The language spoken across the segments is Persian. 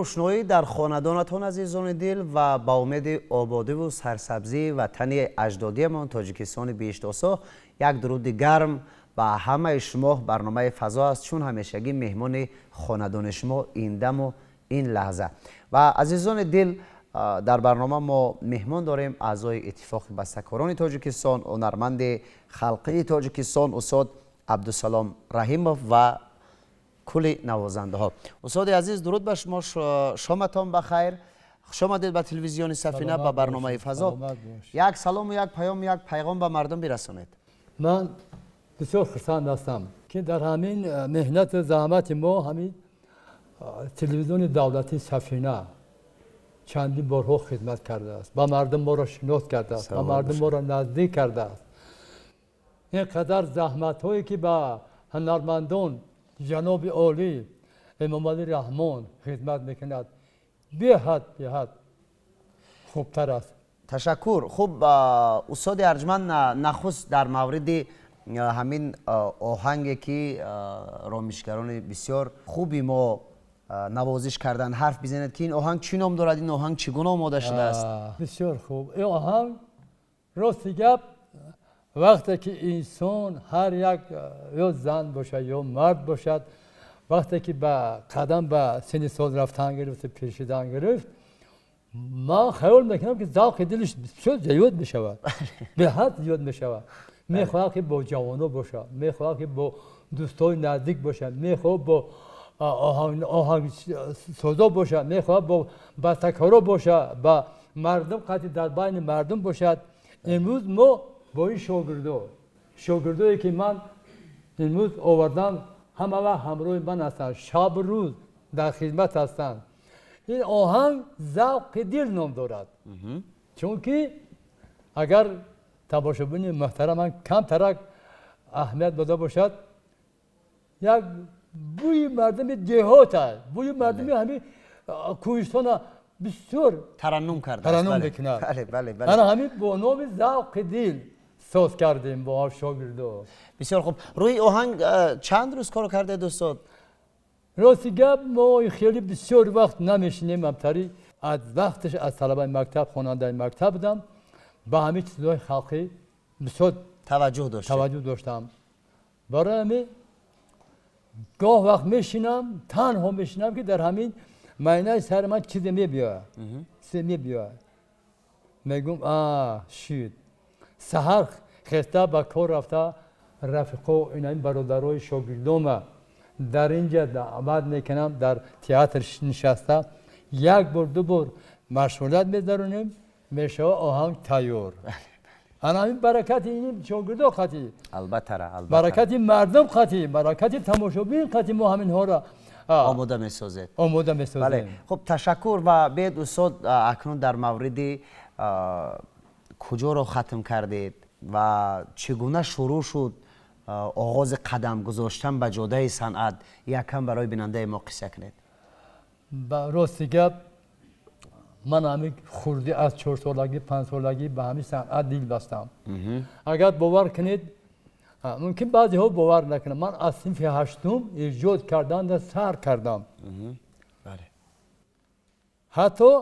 روشنایی در خاندانتان عزیزان دل و با امید آبادی و سرسبزی وطن اجدادیمان تاجیکستان بیشتاسا یک درود گرم به همه شما. برنامه فضا است چون همیشگی مهمان خاندان شما این دم و این لحظه. و عزیزان دل در برنامه ما مهمان داریم اعضای اتفاق بسته‌کاران تاجیکستان، هنرمند خلقی تاجیکستان استاد عبدالسلام رحیموف و کل نوازنده ها. استاد عزیز درود به شما، شامتان بخیر. خوش آمدید به تلویزیون سفینه به برنامه فضا. یک سلام و یک پیام یک پیغام به مردم برسانید. من بسیار خرسند هستم که در همین مهنت و زحمت ما همین تلویزیون دولتی سفینه چندین بارها خدمت کرده است، با مردم ما را شناخت کرده است، با مردم ما را نزدیک کرده است. اینقدر زحمت هایی که با هنرمندان جناب عالی امام علی رحمان خدمت میکند به حد خوبتر است. تشکر. خوب استاد ارجمند، نخست در مورد همین آهنگی که رامشگران بسیار خوبی ما نوازش کردن حرف بزنید که این آهنگ چی نام دارد، این آهنگ چگونه آماده شده است؟ بسیار خوب. این آهنگ راستی گپ وقتی که انسان هر یک یا زن باشه یا مرد باشد وقتی که به قدم به سن سال رفتن گرفت پیچیدن گرفت، من خیال میکنم که ذوق دلش بسیار زیاد میشود، به حد زیاد میشود. میخواد که با جوانا باشه، میخواد که با دوستای نزدیک باشه، میخواد با آهنگ سازا باشه، میخواد با بسته‌کارا باشه، با مردم قطعی در بین مردم باشد. امروز ما با این شاگردا شاگردایی که من امروز آوردم همه و همراه من هستند، شب روز در خدمت هستند. این آهنگ ذوق دل نام دارد. چون که اگر تماشابین محترم کم ترک اهمیت داده باشد، یک بوی مردم دهات است، بوی مردم همین کوهستان بسیار ترنم کرده ترنم بکنند. بله بله بله. انا همین با نام ذوق دل ساز کردیم با شاگردا. بسیار خوب. روی آهنگ چند روز کار کرده دوستان؟ راستی گپ ما خیلی بسیار وقت نمیشینیم. همتری از وقتش از طلبه مکتب خواننده مکتب بودم، به همین چیزهای خلقی بسیار توجه داشتم. برای همین گاه وقت میشینم تنها میشینم که در همین معنی سر من چیزی میبیاید، میگم شید سحر خسته به کار رفته، رفیقا این برادرای شاگردام در اینجا دعوت میکنم، در تئاتر نشسته، یک بار دو بار مشغولیت میذارونیم، میشه آهنگ تیار. انا این برکت این شاگردا خاطی، البته برکت مردم خاطی، برکت تماشابین خاطی، ما همین ها را آماده میسازید. بله. خب تشکر. و بعد استاد اکنون در مورد کجا رو ختم کردید و چگونه شروع شد آغاز قدم گذاشتن به جاده صنعت، یکم برای بیننده ما قصه کنید. راستی گپ من همین خوردی از 4 سالگی 5 سالگی به همین صنعت دل بستم. اگر باور کنید، ممکن بعضی ها باور نکنه، من از صنف 8 ایجاد کردن در سر کردم. بله. حتی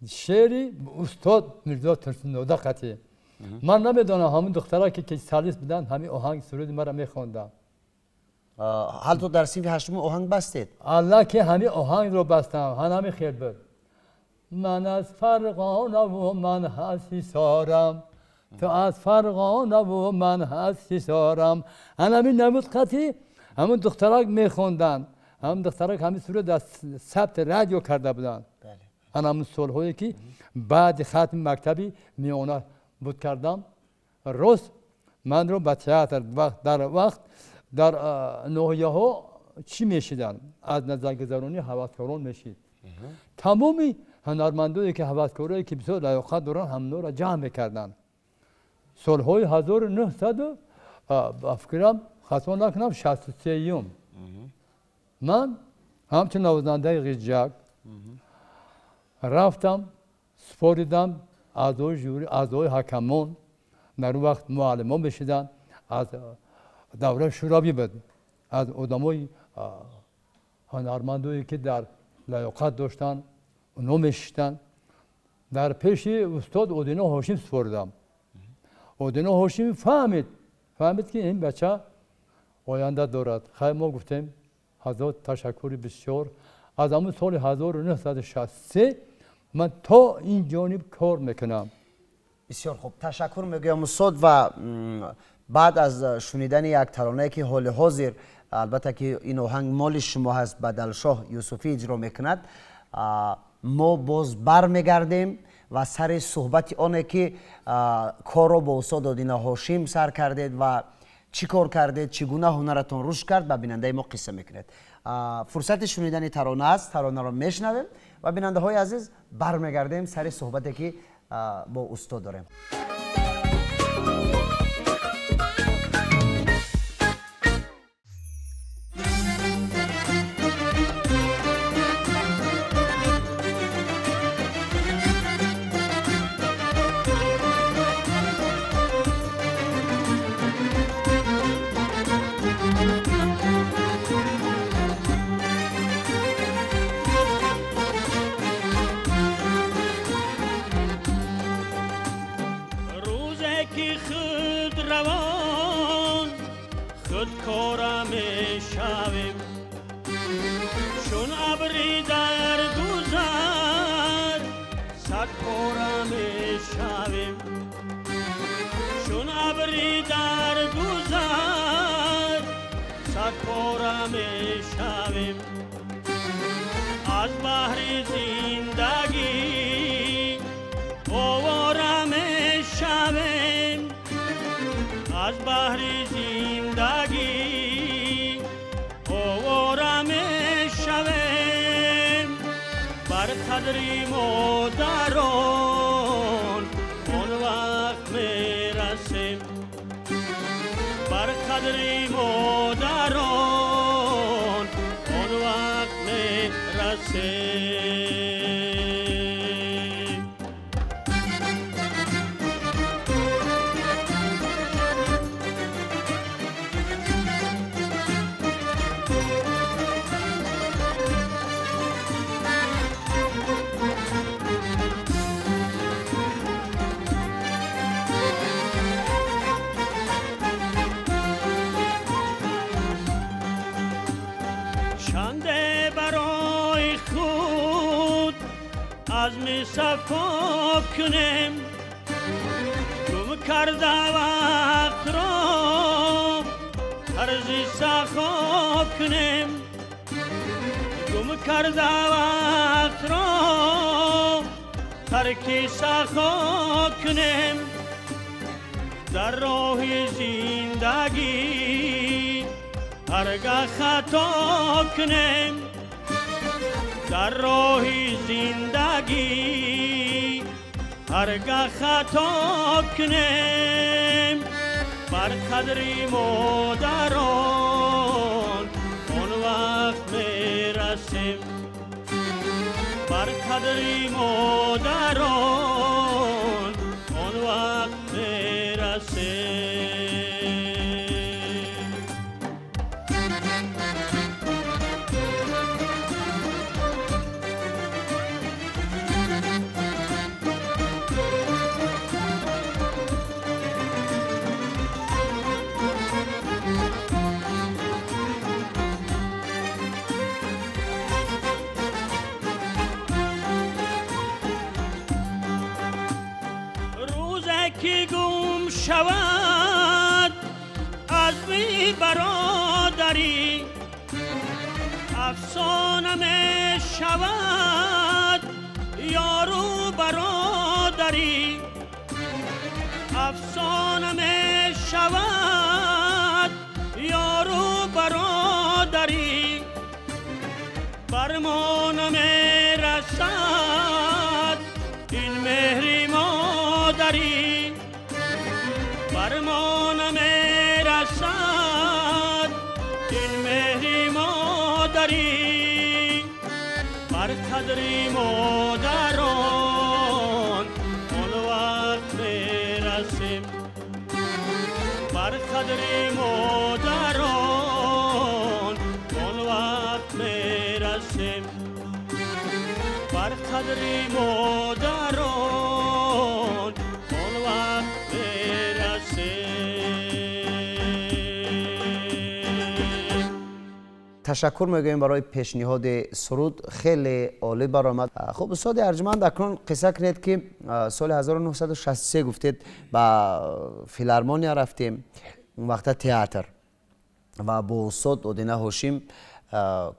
شعری استاد میرزا ترسنوده قطعی، من نمیدونم همون دخترها که سالیس بودن همین آهنگ سرود مرا میخوندم. حال تو در صنف 8 آهنگ بستید؟ الله که همین آهنگ رو بستم، همین خیلی بود. من از فرغانه و من هستی سارم، تو از فرغانه و من هستی سارم. همین نمود قطعی همون دخترها میخوندن، همون دخترها همین سرود در ثبت رادیو کرده بودن. همون سالهایی که بعد ختم مکتبی میونه بود کردم، روز من رو به تئاتر در نوحیه ها چی میشیدن؟ از نظرگذرانی هوسکاران میشید. تمامی هنرمندایی که هوسکارایی که بسیار لیاقت دارن همون را جمع میکردن. سالهای 1900 افکرم خطا نکنم 63 من همچون نوازنده قیجک رفتم سپاریدم اعضای جوری، اعضای حکمان در وقت معلمان بشیدن، از دوره شورابی بود، از آدمای هنرمندایی که در لیاقت داشتن اونو میشیدن. در پیش استاد اودینو هاشم سپاریدم. اودینو هاشم فهمید که این بچه آینده دارد. خیلی ما گفتیم هزار تشکر بسیار. از همون سال 1963 من تا این جانب کار میکنم. بسیار خوب، تشکر میگم استاد. و بعد از شنیدن یک ترانه که حال حاضر البته که این آهنگ مال شما هست، بدلشاه یوسفی اجرا میکند، ما باز برمیگردیم و سر صحبت آنه که کار رو با استاد اودینو هاشم سر کردید و چی کار کردید، چگونه هنرتون رشد کرد، به بیننده ما قصه میکنید. فرصت شنیدن ترانه است، ترانه رو میشنویم و بیننده های عزیز برمیگردیم سر صحبتی که با استاد داریم. از بحر زندگی آواره میشویم، از زندگی آرام شوم بر قدر مادران آن وقت میرسم بر قدر مادران آن وقت میرسم شنده برای خود عزم صفا کنم گم کرده وقت را عرض سخا کنم گم کرده وقت را ترک سخا کنم در راه زندگی هرگاه خطا کنم در راه زندگی هرگاه خطا کنم بر قدر مادران آن وقت میرسم بر قدر مادران آن وقت میرسم که گم شود عزم برادری افسانه می شود یارو برادری افسانه می شود یارو برادری بر ما نمی رسد این مهری مادری بر ما نمیرسد این مهری مادری بر قدر مادران آن وقت میرسیم بر قدر مادران آن وقت میرسیم بر قدر مادران آن وقت تشکر میگویم برای پیشنهاد سرود خیلی عالی برآمد. خب استاد ارجمند اکنون قصه کنید که سال 1963 گفتید با فیلارمونیا رفتیم اون وقت تئاتر و با استاد اودینه هاشم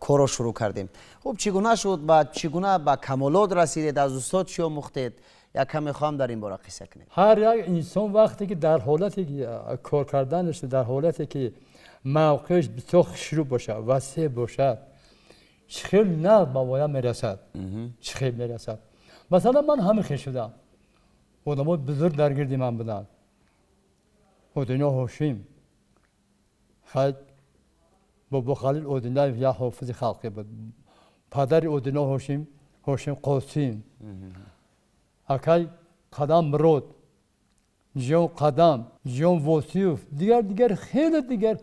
کار رو شروع کردیم. خب چگونه شد و چگونه به کمالات رسیدید؟ از استاد چی آموختید؟ یک کمی خواهم در این باره قصه کنید. هر یک انسان وقتی که در حالتی کار کردنش در حالتی که موقعش بسیار شروع باشه وسیع باشه خیلی نه باید میرسد خیلی میرسد. مثلا من همین شدم آدمای بزرگ در گردی من بودن اودینه هاشم خیلی بابا خلیل اودینه یا حافظ خلقی بود پدر اودینه هاشم قاسم اکای قدم مرود جون قدم جون واسیوف دیگر خیلی دیگر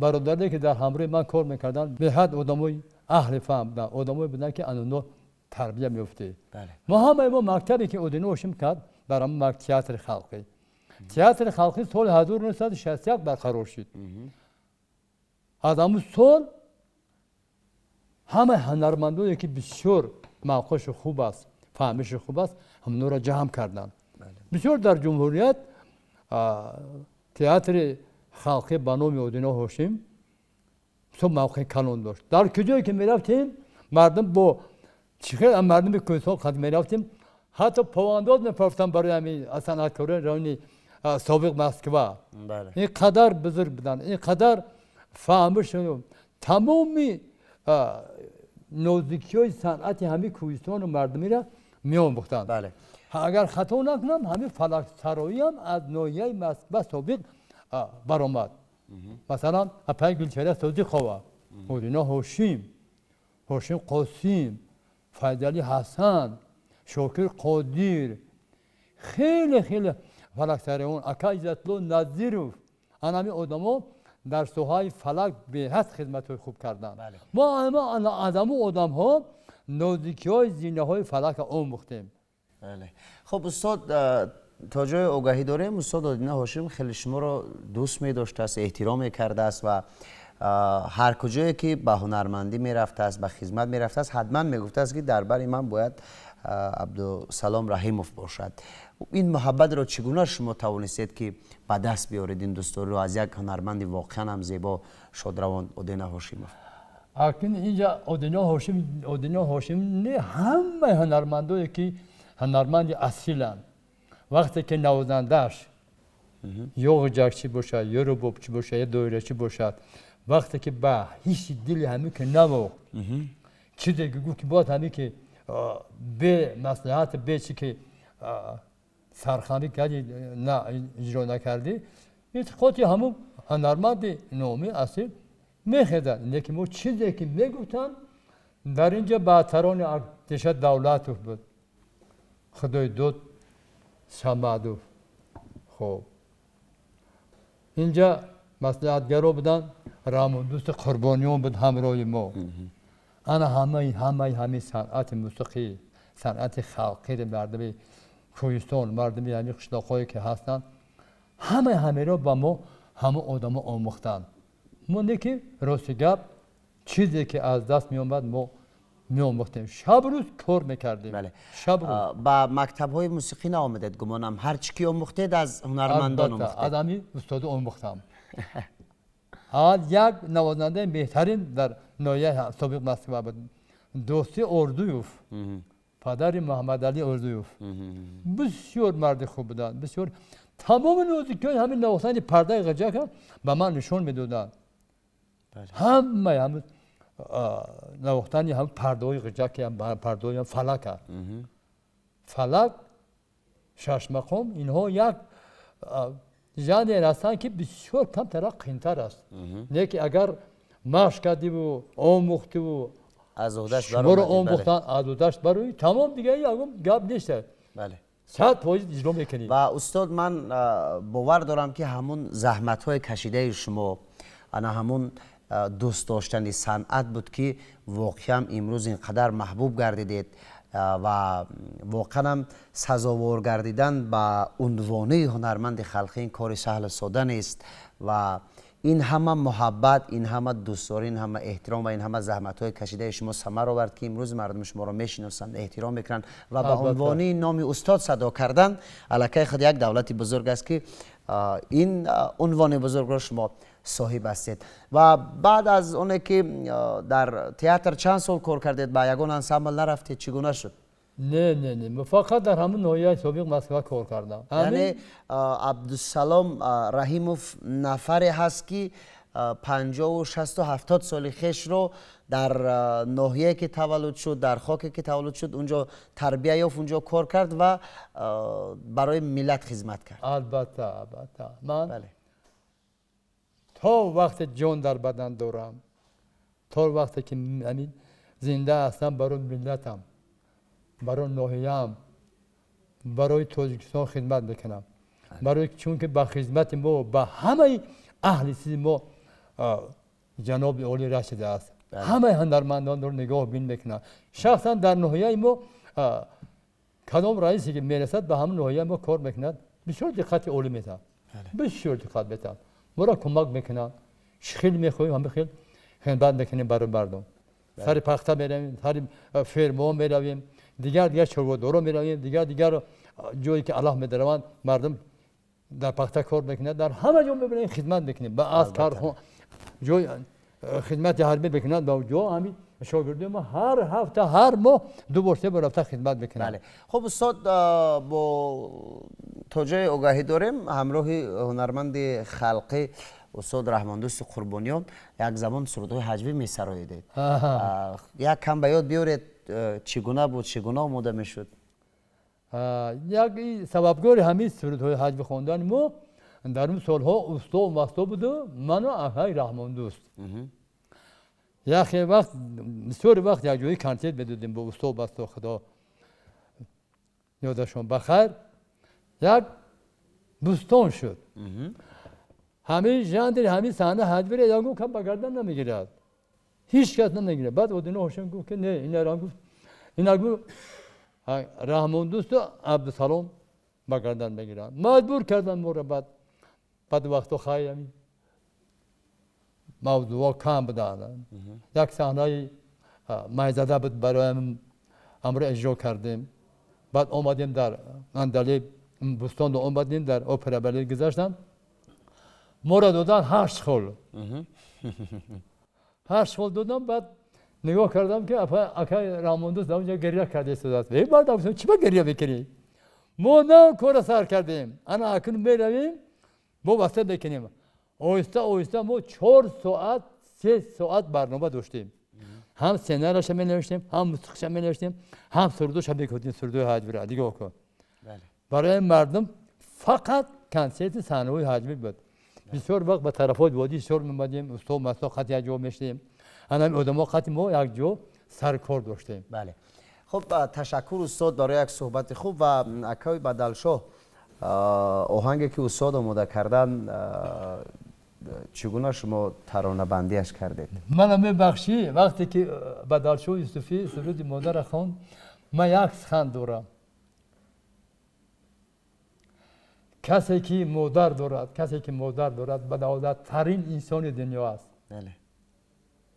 برادرانی که در همراه من کار میکردن به حد آدمای اهل فهم بودن آدمایی بودن که انو تربیت میفته. ما همه ما مکتبی که اودینه هاشم کرد برام مکتب تئاتر خلقی تئاتر خلقی سال 1961 برقرار شد. از همون سال همه هنرمندانی که بسیار موقعش خوب است فهمش خوب است هم را جمع کردن. بسیار در جمهوریت تئاتر خلقی به نام اودینه هاشم سو موقع کلان داشت. در کجایی که میرفتیم مردم با چخیل مردم کوهستان خد میرفتیم حتی پوانداز میپرفتن برای همین صنعتکاران رانی سابق مسکوا بله این قدر بزرگ بودن این قدر فهمش شدم تمامی نزدیکی های صنعت همه کوهستان و مردمی را می‌آموختند. بله اگر خطا نکنم همین فلک سرایی هم از ناحیه مسکوا سابق برآمد. مثلا اپای گلچهره سازی خوا مدینا هاشم قاسم فیضعلی حسن شاکر قادر خیلی فلک سرایان اکا عزت‌الله نظیروف همین آدما در ساحه فلک به حد خدمت خوب کردن. بله. ما همه آدم ها نزدیکی های زینه های فلک آموختیم. بله خب استاد تا جای آگاهی داریم استاد آدینه هاشم خیلی شما رو دوست می داشته است احترام کرده است و هر کجایی که به هنرمندی می رفته است به خدمت می رفته است حتما می گفته است که درباره من باید عبدالسلام رحیموف باشد. این محبت را چگونه شما توانستید که به دست بیارید این دوستی رو از یک هنرمند واقعا هم زیبا شادروان آدینه هاشموف؟ اکنون اینجا آدینه هاشم نه همه هنرمندایی که هنرمند اصیلن وقتی که نوازنده‌اش یا قجقچی باشد یا ربابچی باشد یا دایره‌چی باشد وقتی که به هیچ دلی همین که نواخت چیزی که گفت که باید همین که به مصلحت به چی که سرخانی کردی نه اجرا نکردی این خودی همون هنرمند نامی اصیل میخیدن لیکن ما چیزی که میگفتن در اینجا برتران ارتش دولت بود خدای دود سمعدو خب اینجا مصلحتگرا بودن رحمان دوست قربانیان بود همراه ما انا همه صنعت موسیقی صنعت خلقی مردم کوهستان مردم یعنی قشلاق‌هایی که هستن همه را با ما همه آدم آموختن ما نه که راست گپ چیزی که از دست می اومد ما می‌آموختیم شب روز کار میکردیم. بله. شب روز با مکتب‌های موسیقی نآمدید گمانم هر چی که آموختید از هنرمندان آموختید. آدمی استاد آموختم. حال یک نوازنده بهترین در ناحیه سابق مسکوا بود دوستی اردویوف پدر محمد علی اردویوف بسیار مرد خوب بودن بسیار تمام نوازنده همین نوازنده پرده قجق به من نشون میدادن. همه نواختنی هم پرده های قجق هم پرده های فلک هست. فلک شش مقام اینها یک ژانری هستند که بسیار کم تر قیمتر است. لیکن اگر مشق کردی و آموختی و از عهده‌اش شما رو آموختن از عهده‌اش برای تمام دیگه یکم گپ نیست. بله. 100% اجرا میکنی. و استاد من باور دارم که همون زحمت‌های کشیده شما انا همون دوست داشتن صنعت بود که واقعا امروز اینقدر محبوب گردیدید و واقعا هم سزاوار گردیدن به عنوان هنرمند خلقی این کار سهل ساده نیست و این همه محبت این همه دوستداری این همه احترام و این همه زحمت‌های کشیده شما ثمر آورد که امروز مردم شما را میشناسند احترام میکنن و به عنوان نام استاد صدا کردن الکی خود یک دولت بزرگ است که این عنوان بزرگ را شما صاحب هستید. و بعد از اونه که در تئاتر چند سال کار کردید با یگان انسامبل نرفتید چگونه شد؟ نه فقط در همون ناحیه سابق مسکوا کار کردم. یعنی عبدالسلام رحیموف نفری هست که 50 و 60 و 70 سال خیش رو در ناحیه که تولد شد در خاکی که تولد شد اونجا تربیت یافت اونجا کار کرد و برای ملت خدمت کرد. البته من بله. تا وقت جان در بدن دارم تا وقتی که زنده هستم برای ملتم برای ناحیه‌ام برای تاجیکستان خدمت میکنم برای چون که با خدمت ما با همه اهل سیز ما جناب عالی رشید است. همه هنرمندان رو نگاه بین میکنن شخصا در ناحیه ما کدام رئیسی که میرسد به همون ناحیه ما کار میکند بسیار دقت عالی میتن بسیار دقت میتن ما را کمک میکنن خیلی میخوایم هم خیلی خدمت میکنیم برای مردم سر پخته میرویم سر فرما میرویم دیگر چوبدارا میرویم دیگر جایی که الله میدروند مردم در پخته کار میکنند در همه جا میبینیم خدمت میکنیم با از کارخانه جای خدمت حربی بکنند با جو همین شاگردی ما هر هفته هر ماه 2 بار 3 بار رفته خدمت بکنند. بله. خب استاد با توجه آگاهی داریم همراه هنرمند خلقی استاد رحماندوست قربانیان یک زمان سرودهای حجوی می‌سراییدید. یک کم به یاد بیارید چگونه بود چگونه آماده میشد؟ یک سببگار همین سرودهای حجوی خواندن ما در اون سالها استا و مستا بود و من و آقای رحماندوست. یک وقت بسیار وقت یک جایی کنسرت بدادیم با استا و مستا خدا یادشون بخیر. یک بستان شد. همه ژاندر همه صحنه حجوی را یکو کم بگردن نمیگیرد. هیچ کس نمیگیره. بعد اودینه هاشون گفت که نه اینا را گفت اینا گفت رحماندوست و عبدالسلام بگردن بگیرن. مجبور کردن ما را بعد وقتا خواهی موضوع کم بدن. یک صحنه مایزده بود برای امر اجرا کردیم. بعد آمدیم در اندلی بستان آمدیم در اپرا بلد گذاشتن. ما را دادن 8 خال. 8 خال دادم بعد نگاه کردم که اکای رحماندوست اونجا گریه کرده صداست. ای بعد گفتم چی با گریه بکنی؟ ما نه کار سر کردیم. انا اکنون میرویم با واسطه بکنیم. آهسته آهسته ما 4 ساعت 3 ساعت برنامه داشتیم. هم سناریوش می نوشتیم، هم موسیقیش می نوشتیم، هم سرودش هم میکردیم سرودهای حجوی را دیگه کن. برای مردم فقط کنسرت صحنه‌های حجوی بود. بسیار وقت به طرفات وادی شور می‌آمدیم، استا و مستا خط یک جا می‌شدیم. همین آدم‌ها خط ما یک جا سرکار داشتیم. بله. خب تشکر استاد برای یک صحبت خوب و اکای بدلشاه آهنگی که استاد آماده کردن چگونه شما ترانه بندیش کردید؟ من میبخشی وقتی که بدلشاه یوسفی سرود مادر خواند من یک سخن دارم. کسی که مادر دارد بدولت ترین انسان دنیا است. بله.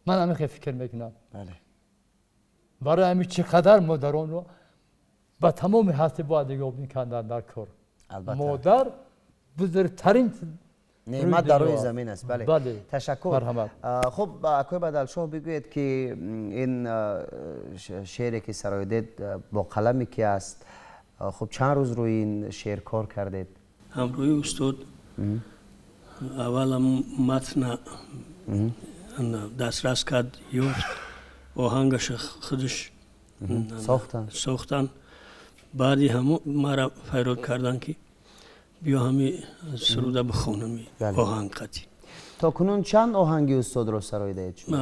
من همین فکر میکنم. بله. برای همین چقدر مادران رو با تمام هستی باید نگاه میکردن در کار. البته. مادر بزرگترین نعمت در روی زمین است. بله. بله. تشکر. مرحمت. خب اکای بدلشاه بگوید که این شعری که سراییدید با قلمی که است خب چند روز روی این شعر کار کردید؟ همروی استاد اول متن دسترس کرد یافت آهنگش خودش ساختن بعدی همو مرا پیرود کردن که بیا همی سروده بخونم آهنگ قطعی. تا کنون چند آهنگی استاد رو سراییدید؟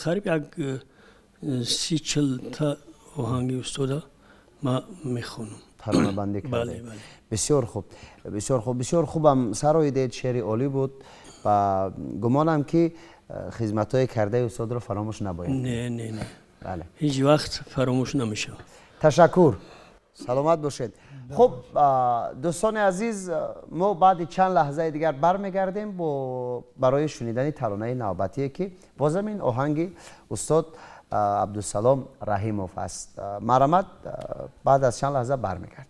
قریب یک 30-40 تا آهنگی استاد ما میخونم. ترانه بندی کرده. بله بله. بسیار خوب. بسیار خوبم سراییدید. شعر عالی بود و گمانم که خدمت‌های کرده استاد رو فراموش نباید. نه. بله. هیچ وقت فراموش نمیشه. تشکر. سلامت باشید. خب دوستان عزیز ما بعد چند لحظه دیگر برمیگردیم برای شنیدن ترانه نوبتی که بازم این آهنگ استاد عبدالسلام رحیموف است. مرحمت بعد از چند لحظه برمیگردیم.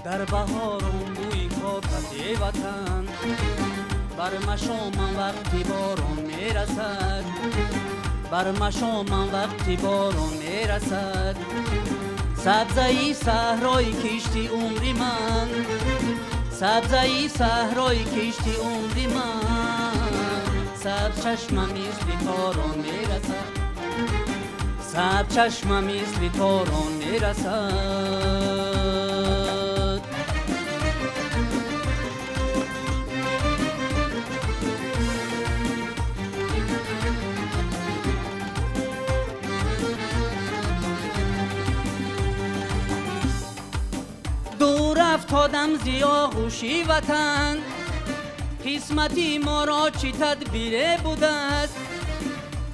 در بهارم بوی کاکت وطن بر مشامم وقتی باران میرسد بر مشامم وقتی باران میرسد سبزه‌ای صحرای کشتی عمری من سبزه‌ای صحرای کشتی عمری من سبز چشمم مثل تاران میرسد سبز چشمم مثل تاران میرسد افتادم زیاغوشی وطن قسمتی ما را چی تدبیره بوده است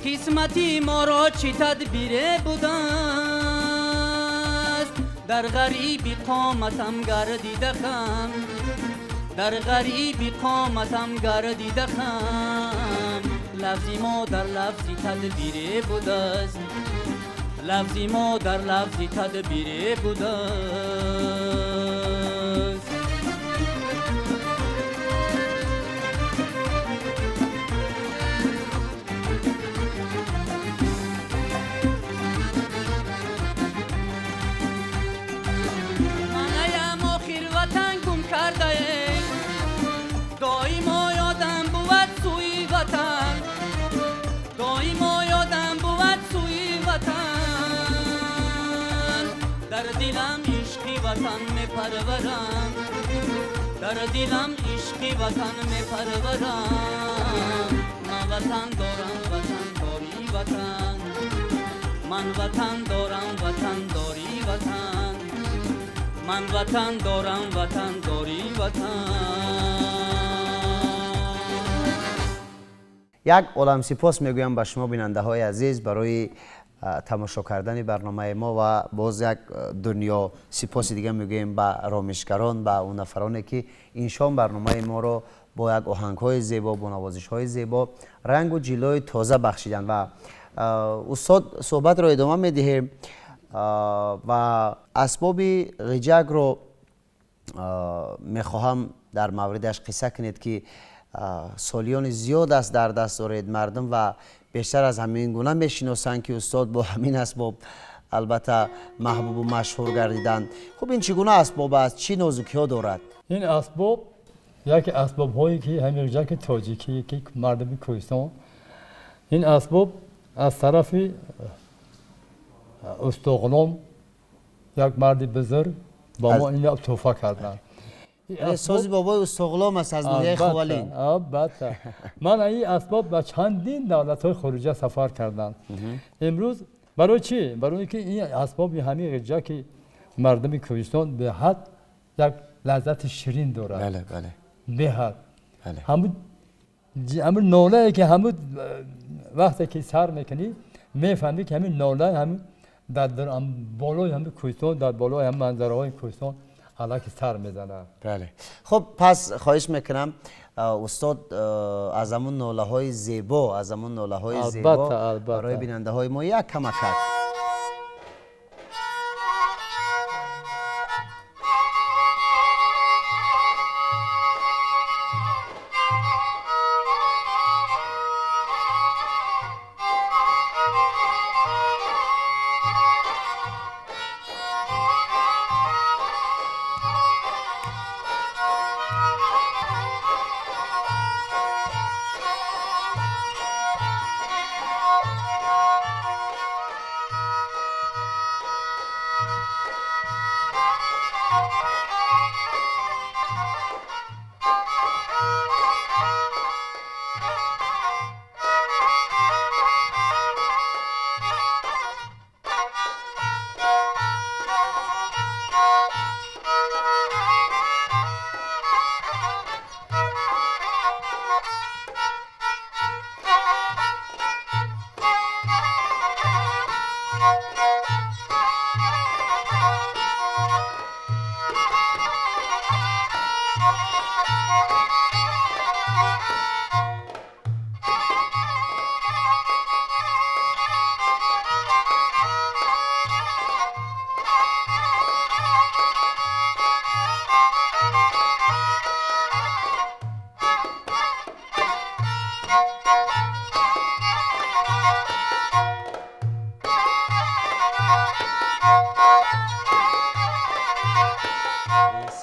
قسمتی ما را چی تدبیره بوده است در غریبی قامتم گردیده خم در غریبی قامتم گردیده خم لفظی ما در لفظی تدبیری بوده است لفظی ما در لفظی تدبیری بوده است منایم آخر وطن گم کرده ای دائما یادم بود سوی وطن دائما یادم بود سوی وطن در دلم عشقی وطن می پرورم در دلم عشقی وطن می پرورم من وطن دارم وطن داری وطن من وطن دارم وطن داری وطن من وطن دارم وطن داری وطن یک عالم سپاس میگویم به شما بیننده های عزیز برای تماشا کردن برنامه ما و باز یک دنیا سپاس دیگه میگویم به رامشگران به اون نفرانی که این شام برنامه ما رو با یک آهنگ های زیبا با نوازش های زیبا رنگ و جلوه تازه بخشیدن و استاد صحبت رو ادامه میدهیم و اسباب غیجک رو میخواهم در موردش قصه کنید که سالیان زیاد است در دست دارید مردم و بیشتر از همین گونه میشناسند که استاد با همین اسباب البته محبوب و مشهور گردیدند. خب این چگونه اسباب است؟ چی نازکی ها دارد؟ این اسباب یکی اسباب هایی که همین غیجک تاجیکی که مردم کوهستان این اسباب از طرف استغلام یک مرد بزرگ با ما این تحفه کردن. سازی بابای استغلام است از ناحیه خوالین. البته من این اسباب به چندین دولت‌های خارجی سفر کردم. امروز برای چی؟ برای اینکه این اسباب همین غیجک مردم کوهستان به حد یک لذت شیرین دارد. بله بله. به حد. بله. همون ناله که همون وقتی که سر میکنی میفهمی که همین ناله همین در بالای همین کوهستان در بالای همین منظره های کوهستان علاقه سر میزنه. بله. خب پس خواهش میکنم استاد از همون ناله های زیبا از همون ناله های زیبا برای بیننده های ما یک کمک کرد.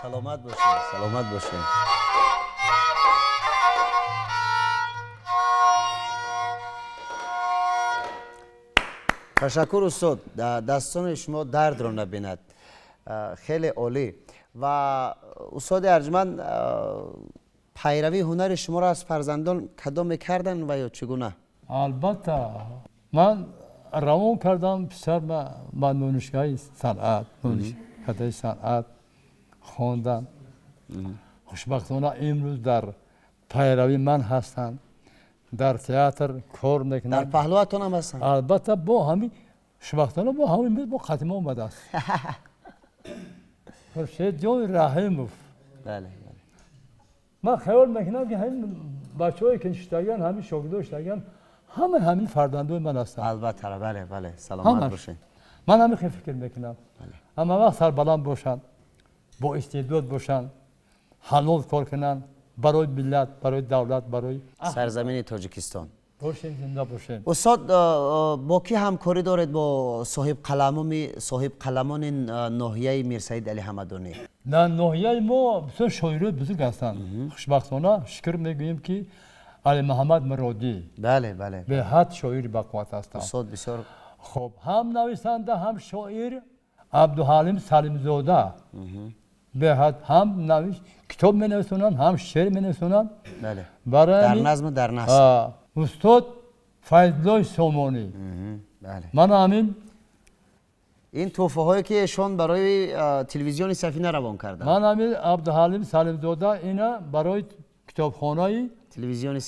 سلامت باشین. سلامت باشین. تشکر استاد. دستان شما درد را نبیند. خیلی عالی. و استاد ارجمند پیروی هنر شما را از فرزندان کدام میکردن و یا چگونه؟ البته من روان کردم پسر با دانشگاه صنعت دانشکده صنعت خواندم. خوشبختانه امروز در پیروی من هستند، در تئاتر کار میکنند. در پهلوتون هم هستند؟ البته با همین خوشبختانه با همین با خاتمه اومده است. خورشید جان رحیموف. بله من خیال میکنم که همین بچه‌هایی که اشتاگن همین شاگردای اشتاگن همین فرزندای من هستن. البته بله سلامت باشین. من همین فکر میکنم. اما وقت سربلند باشن، با استعداد باشن، حلال کار کنن برای ملت، برای دولت، برای سرزمین تاجیکستان. باشین زنده باشین. استاد با کی همکاری دارید با صاحب قلمان ناحیه میرسعید علی حمدانی؟ نه ناحیه ما بسیار شاعرای بزرگ هستند. خوشبختانه شکر میگوییم که علی محمد مرادی بله به حد شاعر بقوت هستند. استاد بسیار خب هم نویسنده هم شاعر عبدالحلیم سلیم‌زاده به حد هم کتاب می نویسونن هم شعر می نویسونن. بله برای در نظم در نثر. استاد فیض‌الله سامانی. بله من همین این توفه هایی که ایشان برای تلویزیون سفینه روان کردن. من همین عبدالحلیم سلیم‌زاده اینا برای کتابخانه تلویزیون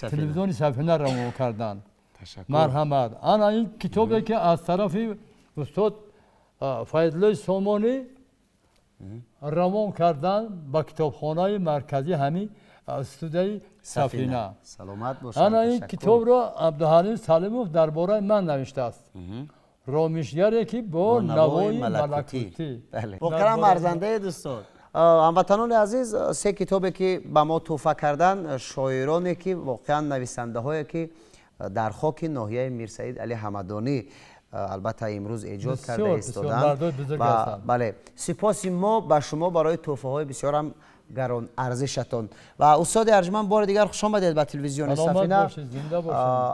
سفینه روان کردن. تشکر. مرحمت. آن این کتابی که از طرف استاد فیض‌الله سامانی روان کردن با کتابخانه مرکزی همین استودیوی سفینه. سلامت باشید. آن این کتاب را عبدالحلیم سلیموف درباره من نوشته است. رامشگری که با نوای ملکوتی. بله. محترم ارزنده دوستان، هموطنان عزیز، سه کتابی که به ما توفه کردن شاعرانی که واقعا نویسنده هایی که در خاک ناحیه میرسعید علی حمدانی البته امروز ایجاد کرده ایستادن. بله سپاس ما به شما برای توفه های بسیار هم گران ارزشتون. و استاد ارجمند بار دیگر خوش آمدید به تلویزیون سفینه.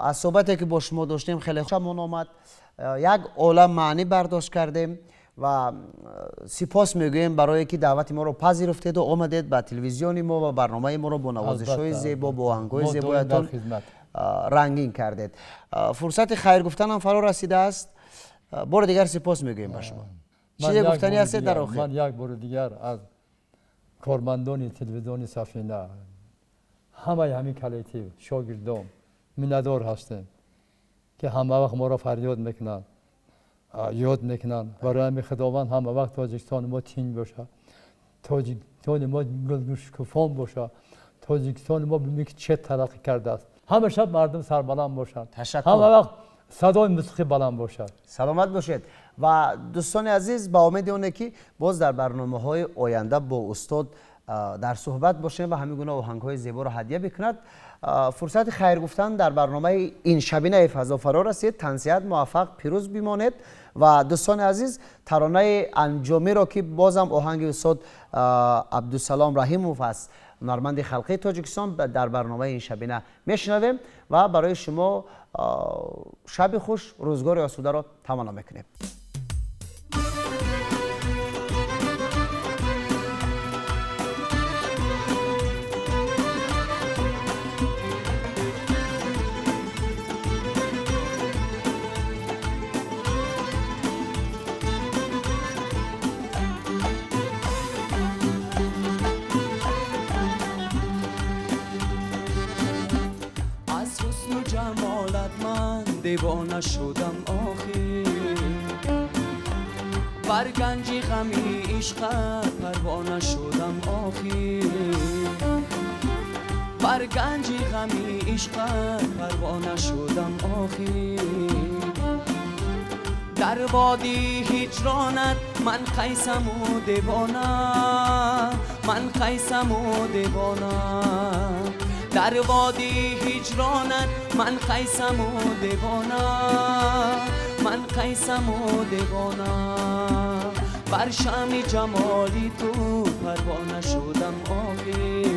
از صحبتی که با شما داشتیم خیلی خوشمون آمد. یک عالم معنی برداشت کردیم و سپاس میگوییم برای که دعوت ما رو پذیرفتید و آمدید به تلویزیون ما و برنامه ما رو با نوازش‌های زیبا با آهنگ‌های زیبایتون رنگین کردید. فرصت خیر گفتن هم فرا رسیده است. بار دیگر سپاس میگوییم به شما. چیزی گفتنی هست در آخر؟ من یک بار دیگر از کارمندان تلویزیون سفینه همین کلیتیو شاگردان میندار هستیم که همه وقت ما را فریاد میکنن، یاد میکنن برای همین خداوند همه وقت تاجیکستان ما تین باشه، تاجیکستان ما گلگوشکفان باشه، تاجیکستان ما ببینید که چه ترقی کرده است. همه شب مردم سربلند باشند، همه وقت صدای موسیقی بلند باشد. سلامت باشید. و دوستان عزیز با امید اونه که باز در برنامه‌های آینده با استاد در صحبت باشیم و همین گونه آهنگ‌های زیبا رو هدیه بکند. فرصت خیر گفتن در برنامه این شبینه فضا فرا رسید. تنسیت موفق پیروز بیمانید. و دوستان عزیز ترانه انجامی را که بازم آهنگ استاد عبدالسلام رحیموف است، هنرمند خلقی تاجیکستان، در برنامه این شبینه میشنویم و برای شما شب خوش، روزگار آسوده را تمنا میکنیم. دیوانه شدم آخر، بر گنج غمی عشقت پروانه شدم آخر، بر گنج غمی عشقت پروانه شدم آخر، در وادی هجرانت من قیسم و دیوانه، من قیسم و دیوانه، در وادی هجرانت من قیسم و دیوانه، من قیسم و دیوانه، بر شمع جمالی تو پروانه شدم آخر،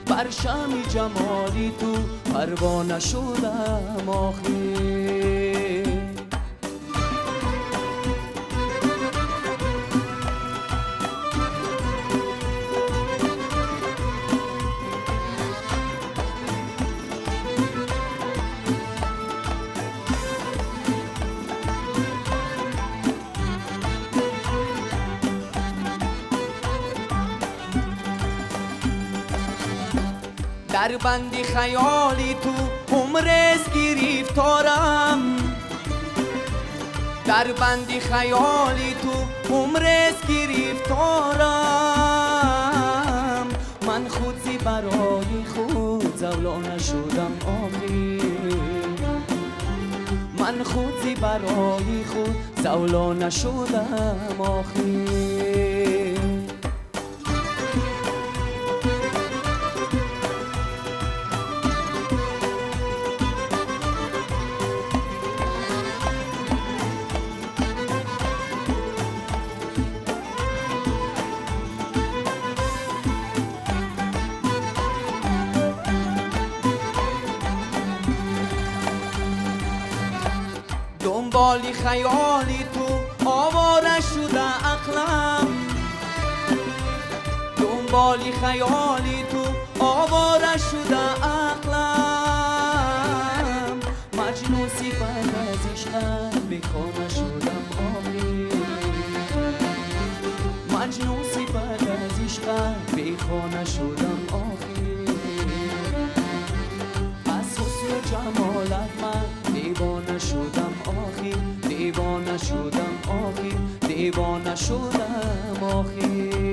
بر شمع جمالی تو پروانه شدم آخر. در بندی خیالی تو عمرز گرفتارم، در بندی خیالی تو عمرز گرفتارم، گرفتارم من خودی برای خود زولا نشدم آخی من خودی برای خود زولا نشدم آخی دنبالی خیالی تو آواره شده عقلم دنبالی خیالی تو آواره شده عقلم مجنون صفت از عشقت بیخانه شدم آخی مجنون صفت از عشقت بیخانه شدم آخی از حسن و جمالت من دیوانه شدم آخی دیوانه شدم آخی دیوانه شدم آخی